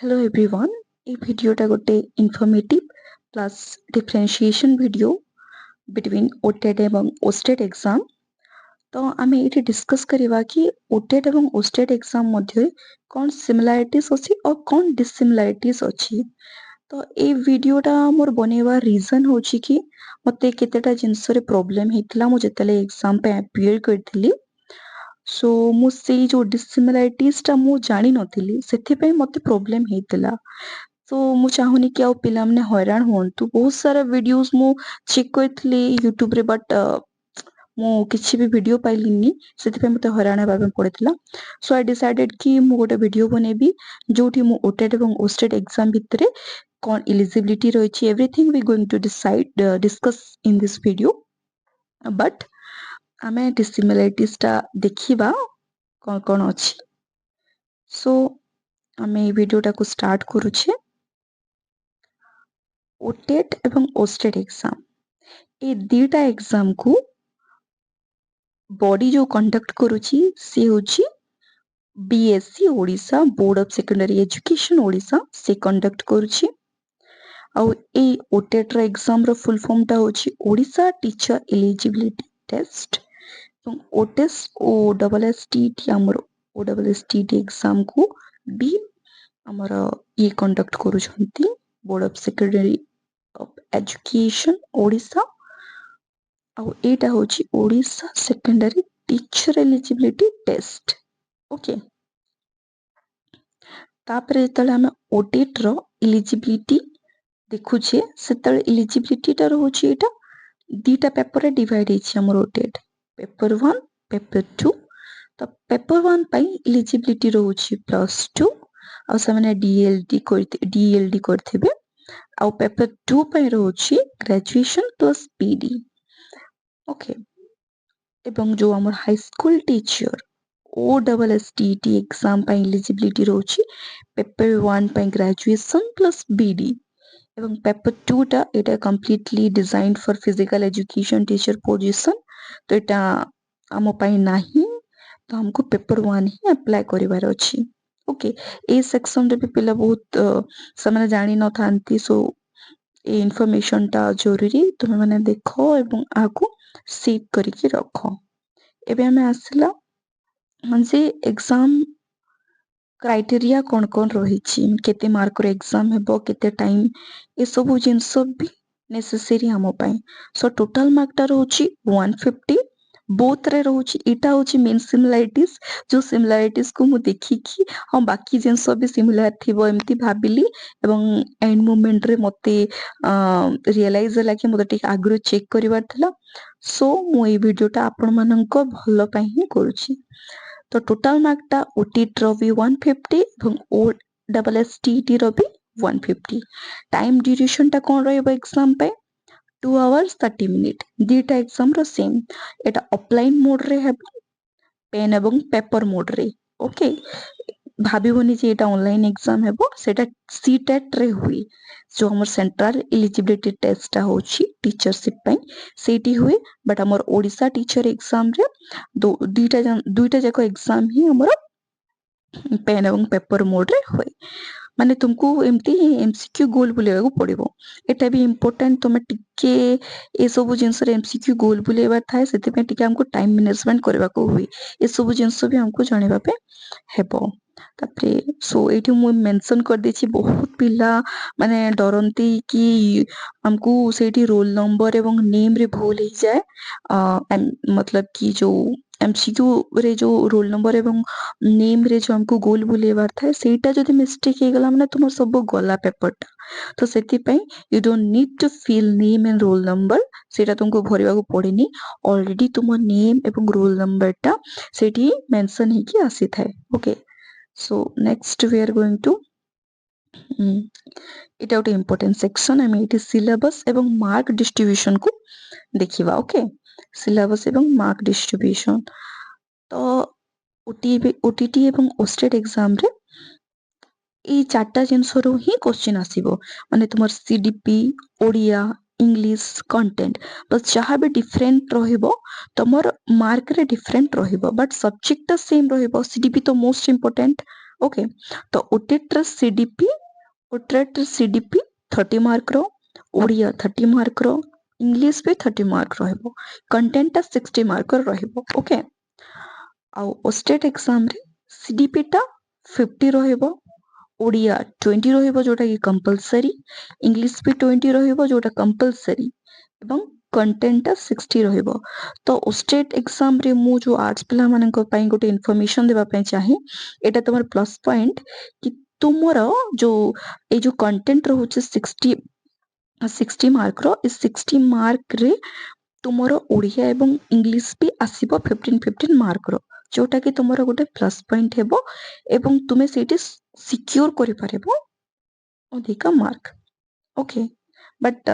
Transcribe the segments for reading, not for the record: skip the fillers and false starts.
Hello everyone, এই ভিডিওটা গোটে ইনফর্মেটিভ প্লাস ডিফରେନ୍ସିଏସନ୍ ভিডিও বিটୱିନ୍ OTET এবং OSTET ଏକ୍ସାମ୍। ତ ଆମେ ଏଇଠି ଡିସ୍କସ୍ କରିବା କି OTET ଏବଂ OSTET ଏକ୍ସାମ୍ ମଧ୍ୟରେ କ'ଣ ସିମିଲାରିଟିଜ୍ ଅଛି ଆଉ କ'ଣ ଡିସିମିଲାରିଟିଜ୍ ଅଛି। ତ ଏଇ ଭିଡ଼ିଓଟା ମୋର ବନେଇବା ରିଜନ୍ ହେଉଛି କି ମୋତେ କେତେଟା ଜିନିଷରେ ପ୍ରୋବ୍ଲେମ୍ ହେଇଥିଲା ମୁଁ ଯେତେବେଳେ ଏକ୍ସାମ୍ ପାଇଁ ଆପିୟର୍ କରିଥିଲି। ସୋ ମୁଁ ସେଇ ଯେଉଁ ଡିସିମିଲାରିଟିଜ୍ଟା ମୁଁ ଜାଣିନଥିଲି ସେଥିପାଇଁ ମୋତେ ପ୍ରୋବ୍ଲେମ୍ ହେଇଥିଲା। ତ ମୁଁ ଚାହୁଁନି କି ଆଉ ପିଲାମାନେ ହଇରାଣ ହୁଅନ୍ତୁ। ବହୁତ ସାରା ଭିଡ଼ିଓସ୍ ମୁଁ ଚେକ୍ କରିଥିଲି ୟୁଟ୍ୟୁବରେ ବଟ୍ ମୁଁ କିଛି ବି ଭିଡ଼ିଓ ପାଇଲିନି, ସେଥିପାଇଁ ମୋତେ ହଇରାଣ ହେବା ପାଇଁ ପଡ଼ିଥିଲା। ସୋ ଆଇ ଡିସାଇଡେଡ୍ କି ମୁଁ ଗୋଟେ ଭିଡ଼ିଓ ବନେଇବି ଯେଉଁଠି ମୁଁ OTET ଏବଂ OSTET ଏକ୍ସାମ୍ ଭିତରେ କ'ଣ ଇଲିଜିବିଲିଟି ରହିଛି everything we going to discuss in this video. But ଆମେ ଡିସିମିଲାରିଟିଜ୍ଟା ଦେଖିବା କ'ଣ କ'ଣ ଅଛି। ସୋ ଆମେ ଏଇ ଭିଡ଼ିଓଟାକୁ ଷ୍ଟାର୍ଟ କରୁଛେ। OTET ଏବଂ OSTET ଏକ୍ସାମ୍ ଏ ଦୁଇଟା ଏକ୍ସାମ୍କୁ ବଡି ଯେଉଁ କଣ୍ଡକ୍ଟ କରୁଛି ସେ ହେଉଛି BSc Odisha board of secondary education Odisha ସେ କଣ୍ଡକ୍ଟ କରୁଛି। ଆଉ ଏଇ OTETର ଏକ୍ସାମ୍ର ଫୁଲ୍ ଫର୍ମଟା ହେଉଛି ଓଡ଼ିଶା ଟିଚର ଏଲିଜିବିଲିଟି ଟେଷ୍ଟ ଏବଂ OSSTT ଆମର OSSTT ଏକ୍ସାମ୍କୁ ବି ଆମର ଇଏ କଣ୍ଡକ୍ଟ କରୁଛନ୍ତି board of secondary education Odisha. ଆଉ ଏଇଟା ହେଉଛି Odisha secondary teacher eligibility test. Okay, ତାପରେ ଯେତେବେଳେ ଆମେ OTETର ଇଲିଜିବିଲିଟି ଦେଖୁଛେ ସେତେବେଳେ ଇଲିଜିବିଲିଟିଟା ରହୁଛି ଏଇଟା ଦୁଇଟା ପେପରରେ ଡିଭାଇଡ୍ ହେଇଛି ଆମର OTET, ପେପର 1 ପେପର 2। ତ ପେପର 1 ପାଇଁ ଇଲିଜିବିଲିଟି ରହୁଛି +2 ଆଉ ସେମାନେ DLD କରିଥିବେ। ଆଉ ପେପର 2 ପାଇଁ ରହୁଛି ଗ୍ରାଜୁଏସନ୍ ପ୍ଲସ୍ PD। ଓକେ, ଏବଂ ଯେଉଁ ଆମର ହାଇସ୍କୁଲ ଟିଚର OSSTT ଏକ୍ସାମ୍ ପାଇଁ ଇଲିଜିବିଲିଟି ରହୁଛି ପେପର 1 ପାଇଁ ଗ୍ରାଜୁଏସନ୍ ପ୍ଲସ୍ BD ଏବଂ ପେପର 2ଟା ଏଇଟା completely designed for physical education teacher position. ତ ଏଇଟା ଆମ ପାଇଁ ନାହିଁ, ତ ଆମକୁ ପେପର 1 ହିଁ ଆପ୍ଲାଏ କରିବାର ଅଛି। ଓକେ, ଏଇ ସେକ୍ସନରେ ବି ପିଲା ବହୁତ ସେମାନେ ଜାଣିନଥାନ୍ତି। ସୋ ଏ ଇନଫର୍ମେସନଟା ଜରୁରୀ, ତୁମେମାନେ ଦେଖ ଏବଂ ଆକୁ ସେଭ୍ କରିକି ରଖ। ଏବେ ଆମେ ଆସିଲା ଯେ ଏକ୍ସାମ୍ କ୍ରାଇଟେରିଆ କ'ଣ କ'ଣ ରହିଛି, କେତେ ମାର୍କର ଏକ୍ସାମ୍ ହେବ, କେତେ ଟାଇମ୍, ଏସବୁ ଜିନିଷ ବି ନେସେସେରୀ ଆମ ପାଇଁ। ସୋ ଟୋଟାଲ୍ ମାର୍କଟା ରହୁଛି 150 ବୋଥରେ ରହୁଛି। ଏଇଟା ହେଉଛି ମେନ୍ ସିମିଲାରିଟିଜ୍, ଯେଉଁ ସିମିଲାରିଟିଜ୍କୁ ମୁଁ ଦେଖିକି ହଁ ବାକି ଜିନିଷ ବି ସିମିଲାର ଥିବ ଏମିତି ଭାବିଲି ଏବଂ ଏଣ୍ଡ ମୁମେଣ୍ଟରେ ମୋତେ ରିଏଲାଇଜ୍ ହେଲା କି ମୋତେ ଟିକେ ଆଗରୁ ଚେକ୍ କରିବାର ଥିଲା। ସୋ ମୁଁ ଏଇ ଭିଡ଼ିଓଟା ଆପଣମାନଙ୍କ ଭଲ ପାଇଁ ହିଁ କରୁଛି। ତ ଟୋଟାଲ୍ ମାର୍କଟା OTETର ବି 150 ଏବଂ OSSTTର ବି 150। ଟାଇମ୍ ଡ୍ୟୁରେସନ୍ଟା କ'ଣ ରହିବ ଏକ୍ସାମ୍ ପାଇଁ 2 hours 30 minutes। ଦୁଇଟା ଏକ୍ସାମ୍ର ସେମ୍। ଏଇଟା ଅଫଲାଇନ୍ ମୋଡ଼୍ରେ ହେବ, ପେନ୍ ଏବଂ ପେପର ମୋଡ଼୍ରେ। ଓକେ, ଭାବିବନି ଯେ ଏଇଟା ଅନଲାଇନ୍ ଏକ୍ସାମ୍ ହେବ, ସେଇଟା CTETରେ ହୁଏ। ଯେଉଁ ଆମର ସେଣ୍ଟ୍ରାଲ ଇଲିଜିବିଲିଟି ଟେଷ୍ଟଟା ହେଉଛି ଟିଚରସିପ୍ ପାଇଁ ସେଇଠି ହୁଏ। ବଟ୍ ଆମର ଓଡ଼ିଶା ଟିଚର ଏକ୍ସାମ୍ରେ ଦୁଇଟା ଯାକ ଏକ୍ସାମ୍ ହିଁ ଆମର ପେନ୍ ଏବଂ ପେପର ମୋଡ଼୍ରେ ହୁଏ। ମାନେ ତୁମକୁ ଏମିତି MCQ ଗୋଲ୍ ବୁଲେଇବାକୁ ପଡ଼ିବ। ଏଇଟା ବି ଇମ୍ପୋର୍ଟାଣ୍ଟ, ତୁମେ ଟିକେ ଏସବୁ ଜିନିଷରେ MCQ ଗୋଲ୍ ବୁଲେଇବାର ଥାଏ, ସେଥିପାଇଁ ଟିକେ ଆମକୁ ଟାଇମ୍ ମ୍ୟାନେଜମେଣ୍ଟ କରିବାକୁ ହୁଏ। ଏସବୁ ଜିନିଷ ବି ଆମକୁ ଜାଣିବା ପାଇଁ ହେବ। ତାପରେ ସୋ ଏଇଠି ମୁଁ ମେନସନ୍ କରିଦେଇଛି, ବହୁତ ପିଲା ମାନେ ଡରନ୍ତି କି ଆମକୁ ସେଇଠି ରୋଲ୍ ନମ୍ବର ଏବଂ ନେମ୍ରେ ଭୁଲ ହେଇଯାଏ। ମତଲବ କି ଯେଉଁ MCQରେ ଯେଉଁ ରୋଲ୍ ନମ୍ବର ଏବଂ ନେମ୍ରେ ଯେଉଁ ଆମକୁ ଗୋଲ୍ ବୁଲେଇବାର ଥାଏ ସେଇଟା ଯଦି ମିଷ୍ଟେକ୍ ହେଇଗଲା ମାନେ ତୁମର ସବୁ ଗଲା ପେପରଟା। ତ ସେଥିପାଇଁ you don't need to fill name and roll number, ସେଇଟା ତୁମକୁ ଭରିବାକୁ ପଡ଼େନି। ଅଲରେଡ଼ି ତୁମ ନେମ୍ ଏବଂ ରୋଲ୍ ନମ୍ବରଟା ସେଇଠି ମେନସନ୍ ହେଇକି ଆସିଥାଏ। Okay, so next we are going to এটা ଗୋଟେ ইম্পর্টেন্ট সেকশন। আমি এটি সিলেবাস এবং মার্ক ডিস্ট্রিবিউশনକୁ ଦେଖିବା। ଓକେ, ସିଲାବସ୍ ଏବଂ ମାର୍କ ଡିଷ୍ଟ୍ରିବ୍ୟୁସନ। ତ OTT ଏବଂ OSTET ଏକ୍ସାମ୍ରେ ଏଇ ଚାରିଟା ଜିନିଷରୁ ହିଁ କ୍ୱେଶ୍ଚିନ୍ ଆସିବ। ମାନେ ତୁମର CDP, Odia, English, content. Bus ଯାହା ବି ଡିଫରେଣ୍ଟ ରହିବ ତୁମର ମାର୍କରେ ଡିଫରେଣ୍ଟ ରହିବ, ବଟ୍ ସବଜେକ୍ଟଟା ସେମ୍ ରହିବ। CDP ତ ମୋଷ୍ଟ ଇମ୍ପୋର୍ଟାଣ୍ଟ, ओके तो ओटेट सीडीपी 30 मार्क रो ओडिया 30 मार्क रो इंग्लिश भी 30 मार्क रहिबो कंटेंट 60 मार्क रहिबो ओके आउ ओस्टेट एग्जाम रे सीडीपी टा 50 रहिबो ओडिया 20 रहिबो जोटा कि कंपलसरी इंग्लिश भी 20 रहिबो जोटा कंपलसरी एवं कंटेंट 60 रहिबो तो ओस्टेट एग्जाम रे मु जो आर्ट्स पिला मानक पई गोटे इन्फॉर्मेशन देबा पई चाहि एटा तमर प्लस पॉइंट कि तुमरो जो ए जो कंटेंट रहउचे 60 मार्क रो इस 60 मार्क रे तुमरो ओडिया एवं इंग्लिश भी आसीबो 15 मार्क रो जोटा कि तुमरो गोटे प्लस पॉइंट हेबो एवं तुमे सेठी सिक्योर करि पारेबो अधिका मार्क ओके बट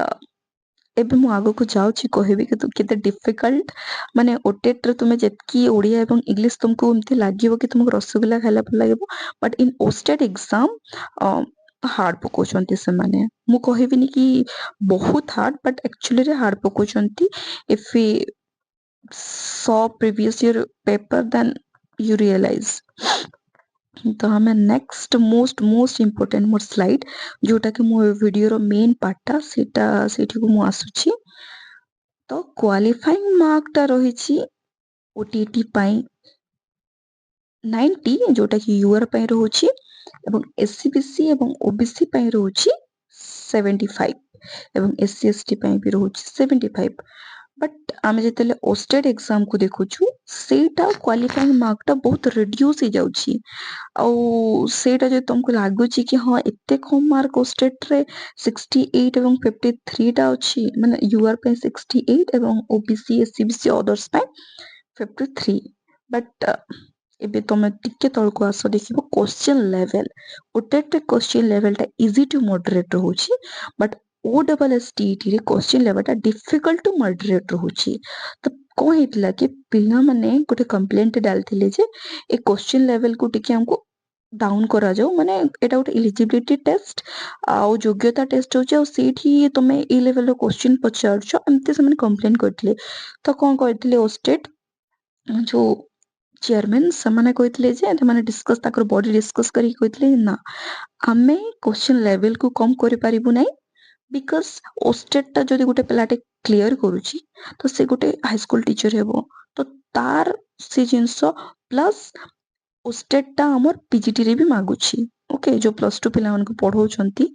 एबे मु आगो को जाउची कहबी कि केते डिफिकल्ट माने ओटेट रे तुमे जेतकी ओडिया एवं इंग्लिश तुमको एमती लागिवो कि तुमको रसगुल्ला खाइला पर लागिवो but in OSSTET exam hard पकोचंती से माने मु कहबिनी कि बहुत हार्ड बट एक्चुअली रे हार्ड पकोचंती if we saw previous year paper then you realize तो हमें नेक्स्ट मोस्ट इम्पोर्टेंट मोर स्लाइड जोटा कि मो वीडियो रो मेन पार्टटा सेठी को मु आसुची तो क्वालिफाइंग मार्क टा रहिची ओटीटी पाई 90 जोटा कि यूआर पाई रहउची एवं एससीबीसी एवं ओबीसी पाई रहउची 75 एवं एससी एसटी पाई भी रहउची 75 बट आमे जेतेले ओस्टेट एग्जाम को देखुछु सेटा क्वालिफाइंग मार्क टा बहुत रिड्यूस हो जाउची आ सेटा जे तुमको लागुची कि हाँ एते कम मार्क ओस्टेट रे 68 एवं 53 टा अछि माने यूआर पे 68 एवं ओबीसी एससीबीसी अदर्स पे 53 बट एबे तुम टिके तळको आसो देखिबो question level OTET question level टा इजी टू मॉडरेट रहउची बट OSSTET रे क्वेश्चन लेवल टा डिफिकल्ट टू मॉडरेट रहउची तो कोन हेतला कि पिला माने गोटे कंप्लेंट डालथिले जे ए क्वेश्चन लेवल को टिके हमको डाउन करा जाओ माने एटा गोटे एलिजिबिलिटी टेस्ट आ योग्यता टेस्ट होचे आ सेठी तुमे ए लेवल रो क्वेश्चन पचारछो एमते से माने कंप्लेंट करथिले तो कोन कहथिले ओस्टेट जो चेयरमैन समाने कहथिले जे माने डिस्कस ताकर बॉडी डिस्कस करी कहथिले ना आमे क्वेश्चन लेवल को कम करि पारिबु नै बिकॉज ओस्टेट टा जदि गोटे पिलाटे क्लियर करूची तो से गोटे हाई स्कूल टीचर हेबो तो तार से जिंस प्लस ओस्टेट टा हमर पीजीटी रे भी मागुची ओके जो प्लस 2 पिला मन को पढौचंती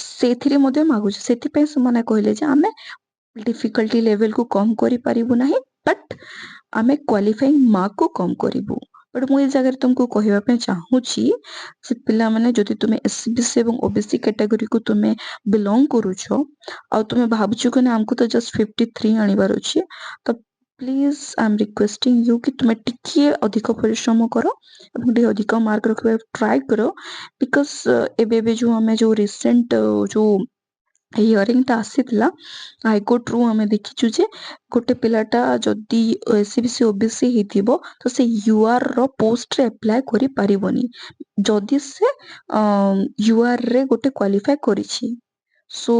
सेथिरे मध्ये मागुची सेति पे समाने कहले जे आमे डिफिकल्टी लेवल को कम करि पारिबु नाही बट आमे क्वालिफाइंग मार्क को कम करिबु बट मु ए जगह तुमको कहबा पे चाहूची जे पिला माने जदि तुमे एससीबीसी एवं ओबीसी कैटेगरी को तुमे बिलोंग करूछो आ तुमे भाबुछु कि हमको तो जस्ट 53 आनिबार अछि तो please I am requesting you कि तुमे टिके अधिक परिश्रम करो एवं टिके अधिक मार्क रखबा ट्राई करो बिकॉज एबे जो हमें जो रिसेंट जो हियरिंग टा आसीतला हाईकोर्ट रु हमें देखिछु जे गोटे पिलाटा जदि एससीबीसी ओबीसी हेतिबो तो से यूआर रो पोस्ट रे अप्लाई करि पारिबोनी जदि से यूआर रे गोटे क्वालिफाई करिछि सो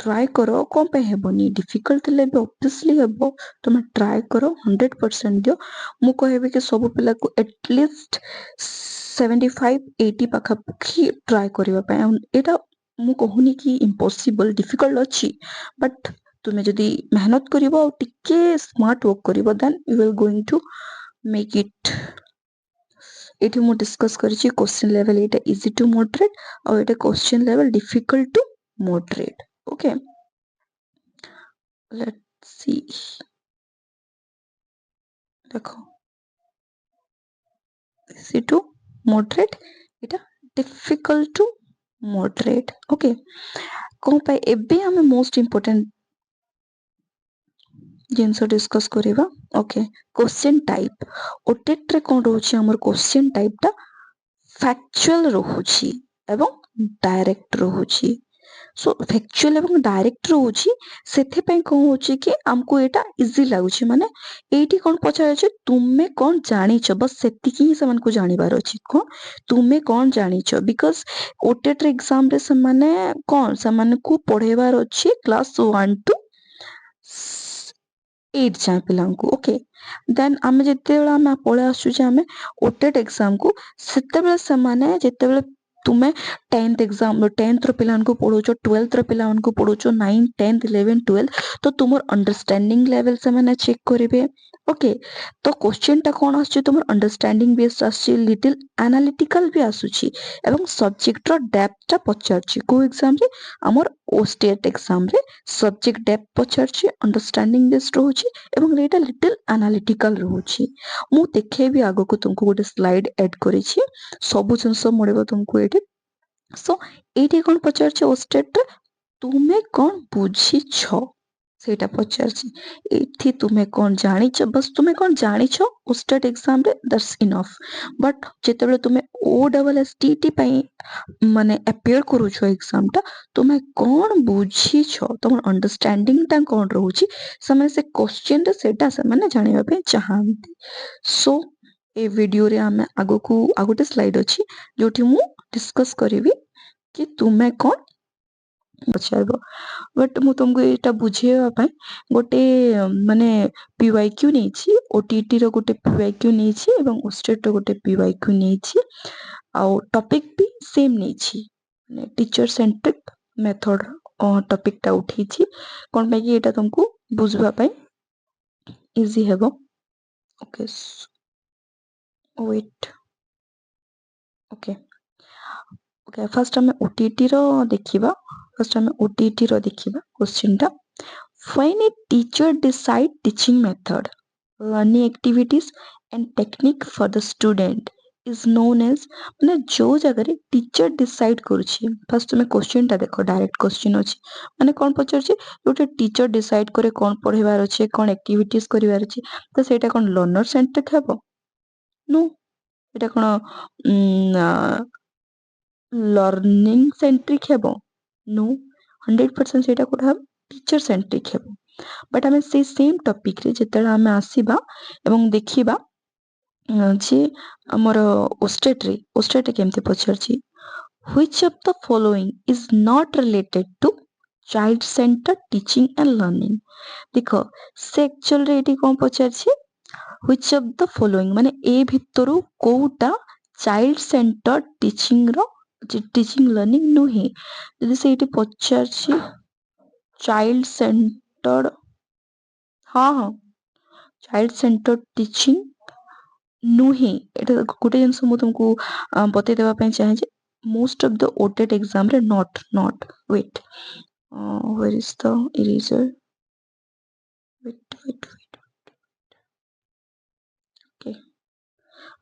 ट्राई करो कौन पे हेबोनी डिफिकल्ट लेबे ऑब्वियसली हेबो तुम ट्राई करो 100% दियो मु कहबे कि सब पिला को एटलीस्ट 75-80 पाखापाखि ट्राई करबा पे एटा मु कहूनी कि इम्पॉसिबल डिफिकल्ट अछि बट तुमे जदि मेहनत करिवो टिके स्मार्ट वर्क करिवो then you will going to make it एठी मु डिस्कस करिछि क्वेश्चन लेवल एटा इजी टू मॉडरेट और एटा question level difficult to moderate okay let's see देखो easy to moderate Etah difficult to moderate okay कोन पे एबे हमें मोस्ट इंपोर्टेंट जिनस डिस्कस करिवा ओके क्वेश्चन टाइप ओटेट रे कोन रहउछि हमर क्वेश्चन टाइप टा फैक्चुअल रहउछि एवं डायरेक्ट रहउछि सो फैक्चुअल एवं डायरेक्ट रहउछि सेथे पे कोन होछि कि हमको एटा इजी लागुछि माने एठी कोन पछाय छै तुमे कोन जानि छ बस सेति की समन को जानिबार अछि कोन तुमे कोन जानि छ बिकॉज़ ओटेट एग्जाम रे समाने कोन समन को पढेबार अछि क्लास 1 टू 8 जाए पिलांकु ओके देन आमे जेतेबेले आमे पळे आसु जे आमे ओटेट एग्जाम को सेतेबेले समाने जेतेबेले तुमे 10th एग्जाम 10th रो पिलांकु पढोचो 12th रो पिलांकु पढोचो 9 10th 11 12 तो तुमर अंडरस्टैंडिंग लेवल से माने चेक करिवे ओके तो क्वेश्चन टा कोन आछी तुमर अंडरस्टैंडिंग बेस्ड आछी लिटिल एनालिटिकल भी आसुची एवं सब्जेक्ट रो डेप्थ टा पचारची को एग्जाम रे हमर ओ स्टेट एग्जाम रे सब्जेक्ट डेप्थ पचारची अंडरस्टैंडिंग बेस्ड रहउची एवं एटा लिटिल एनालिटिकल रहउची मु देखेबी आगो को तुमको गोटे स्लाइड ऐड करिछि सब जिंस मिलिबो तुमको एठी सो एठी कोन पचारची ओ स्टेट रे तुमे कोन बुझिछ सेटा पचारची एठी तुमे कोन जानिछ बस तुमे कोन जानिछ ओ स्टेट एग्जाम रे दैट्स इनफ बट जेतेबेले तुमे ओ डबल एस टी टी पई माने अपियर करूछ एग्जाम टा तुमे कोन बुझिछ तुम अंडरस्टैंडिंग टा कोन रहउची समय से क्वेश्चन रे सेटा से माने जानिबा पे चाहंती सो ए वीडियो रे हमें आगो को आगोटे स्लाइड अछि जोठी मु डिस्कस करिवि कि तुमे कोन पचारबो बट मु तुमको एटा बुझेबा पई गोटे माने पीवाईक्यू नेछि ओटीटी रो गोटे पीवाईक्यू नेछि एवं ओस्टेट रो गोटे पीवाईक्यू नेछि आउ टॉपिक भी सेम नेछि माने टीचर सेंट्रिक मेथड टॉपिक टा उठेछि कोन पे कि एटा तुमको बुझबा पई इजी हेबो okay wait okay okay first हमें ओटीटी रो देखिबा फर्स्ट हमें ओटीटी रो देखिबा क्वेश्चन टा when a teacher decide teaching method learning activities and technique for the student is known as माने जो जगह रे टीचर डिसाइड करूची फर्स्ट में क्वेश्चन टा देखो डायरेक्ट क्वेश्चन अछि माने कोन पचरची जोटे टीचर डिसाइड करे कोन पढेबार अछि कोन एक्टिविटीज करिवार अछि तो सेटा कोन लर्नर सेंट्रिक हेबो नो एटा कोन लर्निंग सेंट्रिक हेबो नो 100% सेटा कोठा हेबो टीचर सेंट्रिक हेबो बट हमें से सेम टॉपिक रे जेतेला हमें आसीबा एवं देखिबा जे हमर ओस्टेट केमते पचरची which of the following is not related to child center teaching and learning देखो से एक्चुअल रे एटी कोन पचरची व्हिच ऑफ द फॉलोइंग माने ए भितरु कोउटा चाइल्ड सेंटर टीचिंग रो टीचिंग लर्निंग नुहे जदि से एटी पचारची चाइल्ड सेंटर्ड हाँ हाँ चाइल्ड सेंटर टीचिंग नुहे एटा गोटे जिनस मु तुमको बतै देबा पई चाहे जे most of the OTET exam रे not wait where is the eraser wait okay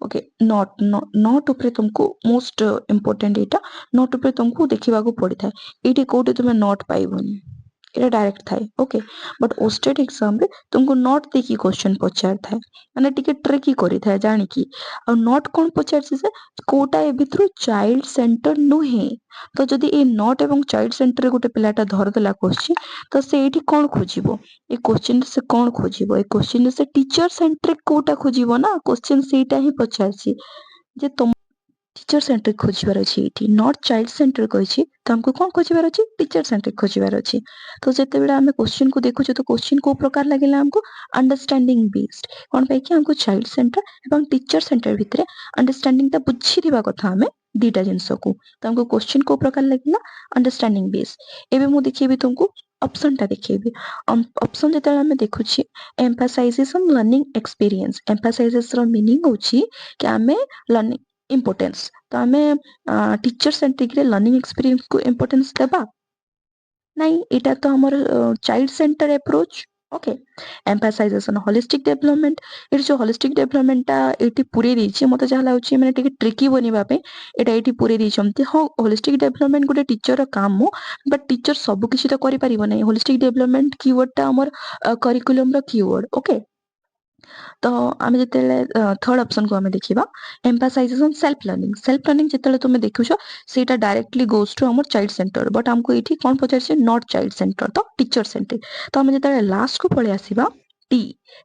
okay not ऊपर तुमको मोस्ट इंपोर्टेंट एटा नॉट ऊपर तुमको देखिबा को पड़ी थाए एटी कोटे तुमे नॉट पाइबोनी एटा डायरेक्ट थाए ओके बट ओस्टेट एग्जाम रे तुमको नॉट देखि क्वेश्चन पचार थाए माने टिके ट्रिकी करी थाए जानि की आ नॉट कोन पचार से कोटा ए भितरु चाइल्ड सेंटर नुहे तो जदि ए नॉट एवं चाइल्ड सेंटर रे गोटे पिलाटा धर देला क्वेश्चन तो से एठी कोन खोजिबो ए क्वेश्चन से कोन खोजिबो ए क्वेश्चन से टीचर सेंट्रिक कोटा खोजिबो ना क्वेश्चन सेटा ही पचारसी जे तुम टीचर सेंट्रिक खोजिबार अछि एठी नॉट चाइल्ड सेंटर कहिछि त हमको कोन खोजिबार अछि टीचर सेंट्रिक खोजिबार अछि तो जेते बेला हमें क्वेश्चन को देखु तो क्वेश्चन को प्रकार लागेला हमको अंडरस्टैंडिंग बेस्ड कोन पे कि हमको चाइल्ड सेंटर एवं टीचर सेंटर भितरे अंडरस्टैंडिंग ता बुझी दिबा कथा हमें दीटा जिंस को तो हमको क्वेश्चन को प्रकार लागेला अंडरस्टैंडिंग बेस्ड एबे मु देखिबी तुमको ऑप्शन ता देखिबी ऑप्शन जेते हमें देखुछि emphasizes on learning experience emphasizes रो मीनिंग होछि कि हमें लर्निंग इम्पोर्टेंस तो हमें टीचर सेंट्रिक रे लर्निंग एक्सपीरियंस को इम्पोर्टेंस देबा नहीं एटा तो हमर child center approach okay emphasizes on holistic development एट जो होलिस्टिक डेवलपमेंट ता एटी पूरे दिछि मते जहा लाउछि माने टिके ट्रिकी बनिबा पे एटा एटी पूरे दिछमती हो होलिस्टिक डेवलपमेंट गुटे टीचर रो काम हो बट टीचर सब किछि तो करि परिबो नै होलिस्टिक डेवलपमेंट कीवर्ड ता हमर करिकुलम रो कीवर्ड ओके तो आमे जेतेले थर्ड ऑप्शन को आमे देखिबा एम्फसाइजेस ऑन सेल्फ लर्निंग जेतेले तुमे देखुछो सेटा डायरेक्टली गोस टू हमर चाइल्ड सेंटर बट हमको एठी कोन पचारछे नॉट चाइल्ड सेंटर तो टीचर सेंटर तो आमे जेतेले लास्ट को पळे आसीबा टी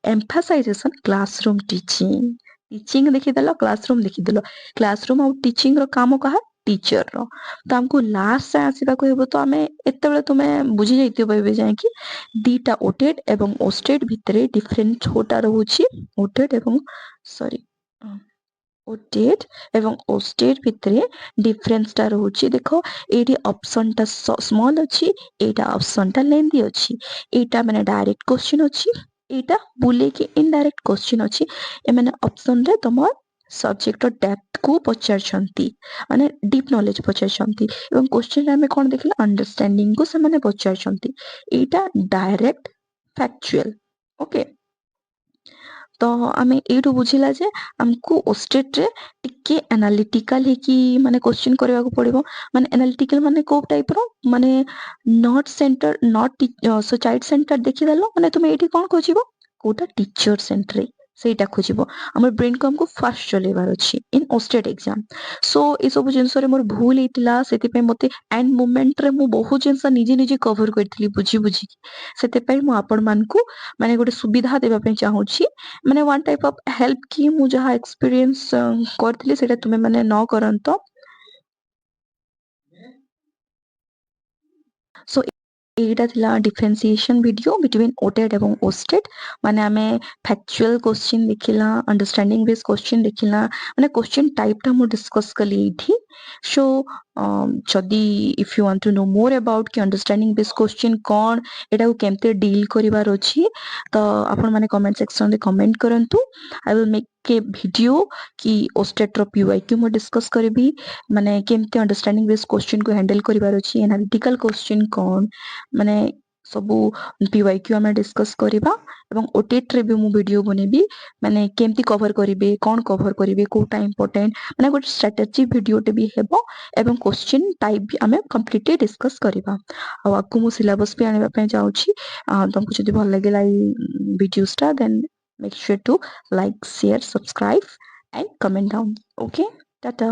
एम्फसाइजेस ऑन क्लासरूम टीचिंग देखि देलो क्लासरूम और टीचिंग रो काम कहा टीचर रो तो हमको लास्ट आसीबा को हेबो तो आमे एतेबेले तुमे बुझी जाइतियो बे जाय कि दीटा ओटेड एवं ओस्टेड भितरे डिफरेंट छोटा रहउची ओटेड एवं सॉरी ओटेड एवं ओस्टेड भितरे डिफरेंस टा रहउची देखो एटी ऑप्शन टा स्मॉल अछि एटा ऑप्शन टा लेंथी अछि एटा माने डायरेक्ट क्वेश्चन अछि एटा बुले के इनडायरेक्ट क्वेश्चन अछि ए माने ऑप्शन रे तमर सब्जेक्ट डेप्थ को पचारछंती माने डीप नॉलेज पचारछंती एवं क्वेश्चन रे हमें कोन देखले अंडरस्टैंडिंग को से माने पचारछंती एटा डायरेक्ट फैक्चुअल ओके तो आमे एटू बुझिला जे हमको ओस्टेट रे टिके एनालिटिकल हे कि माने क्वेश्चन करबा को पड़िबो माने एनालिटिकल माने को टाइप रो माने not centre not so child centre देखि देलो माने तुमे एठी कोन खोजिबो कोटा टीचर सेंटर ସେଇଟା ଖୋଜିବ ଆମର ବ୍ରେନ୍ କୁ ଆମକୁ ଫାଷ୍ଟ ଚଲେଇବାର ଅଛି ଇନ୍ ଓଷ୍ଟେଡ୍ ଏକ୍ଜାମ୍ ସୋ ଏସବୁ ଜିନିଷରେ ମୋର ଭୁଲ ହେଇଥିଲା ସେଥିପାଇଁ ମୋତେ ଏଣ୍ଡ ମୋମେଣ୍ଟରେ ମୁଁ ବହୁତ ଜିନିଷ ନିଜେ ନିଜେ କଭର କରିଥିଲି ବୁଝି ବୁଝିକି ସେଥିପାଇଁ ମୁଁ ଆପଣମାନଙ୍କୁ ମାନେ ଗୋଟେ ସୁବିଧା ଦେବା ପାଇଁ ଚାହୁଁଛି ମାନେ ୱାନ୍ ଟାଇପ୍ ଅଫ୍ ହେଲ୍ପ କି ମୁଁ ଯାହା ଏକ୍ସପିରିଏନ୍ସ କରିଥିଲି ସେଇଟା ତୁମେ ମାନେ ନ କରନ୍ତ ସୋ এইটা ଥିଲା ডিফରେନ୍ସିଏସନ୍ ଭିଡିଓ ବିଟୱିନ୍ ଓଟେଡ୍ ଏବଂ ଓଷ୍ଟେଡ୍ ମାନେ ଆମେ ଫ୍ୟାକ୍ଚୁଆଲ କ୍ୱେଶ୍ଚିନ୍ ଦେଖିଲା ଅଣ୍ଡରଷ୍ଟାଣ୍ଡିଂ ବେସ୍ କ୍ୱେଶ୍ଚିନ୍ ଦେଖିଲା ମାନେ କ୍ୱେଶ୍ଚିନ୍ ଟାଇପଟା ମୁଁ ଡିସ୍କସ୍ କଲି ଏଇଠି ସୋ ଯଦି if you want to know more about କି ଅଣ୍ଡରଷ୍ଟାଣ୍ଡିଂ ବେସ୍ କ୍ୱେଶ୍ଚିନ୍ କ'ଣ ଏଟାକୁ କେମିତି ଡିଲ୍ କରିବାର ଅଛି ତ ଆପଣମାନେ କମେଣ୍ଟ ସେକ୍ସନରେ କମେଣ୍ଟ କରନ୍ତୁ I will make a video କି ଓଷ୍ଟେଡ୍ର PYQ ମୁଁ ଡିସ୍କସ୍ କରିବି ମାନେ କେମିତି ଅଣ୍ଡରଷ୍ଟାଣ୍ଡିଂ ବେସ୍ କ୍ୱେଶ୍ଚିନ୍କୁ ହ୍ୟାଣ୍ଡେଲ୍ କରିବାର ଅଛି ଏନାଲିଟିକାଲ କ୍ୱେଶ୍ଚିନ୍ କ'ଣ ମାନେ ସବୁ PYQ ଆମେ ଡିସ୍କସ୍ କରିବା ଏବଂ ଓଟିଟିରେ ବି ମୁଁ ଭିଡିଓ ବନେଇବି ମାନେ କେମିତି କଭର କରିବେ କ'ଣ କଭର କରିବେ କୋଉଟା ଇମ୍ପୋର୍ଟାଣ୍ଟ ମାନେ ଗୋଟେ ଷ୍ଟ୍ରାଟେଜି ଭିଡିଓଟେ ବି ହେବ ଏବଂ କ୍ୱେଶ୍ଚିନ୍ ଟାଇପ୍ ବି ଆମେ କମ୍ପ୍ଲିଟଲି ଡିସ୍କସ୍ କରିବା ଆଉ ଆଗକୁ ମୁଁ ସିଲାବସ୍ ବି ଆଣିବା ପାଇଁ ଯାଉଛି ତମକୁ ଯଦି ଭଲ ଲାଗିଲା ଏଇ ଭିଡିଓସଟା ଦେନ୍ make sure to like share subscribe and comment down okay tata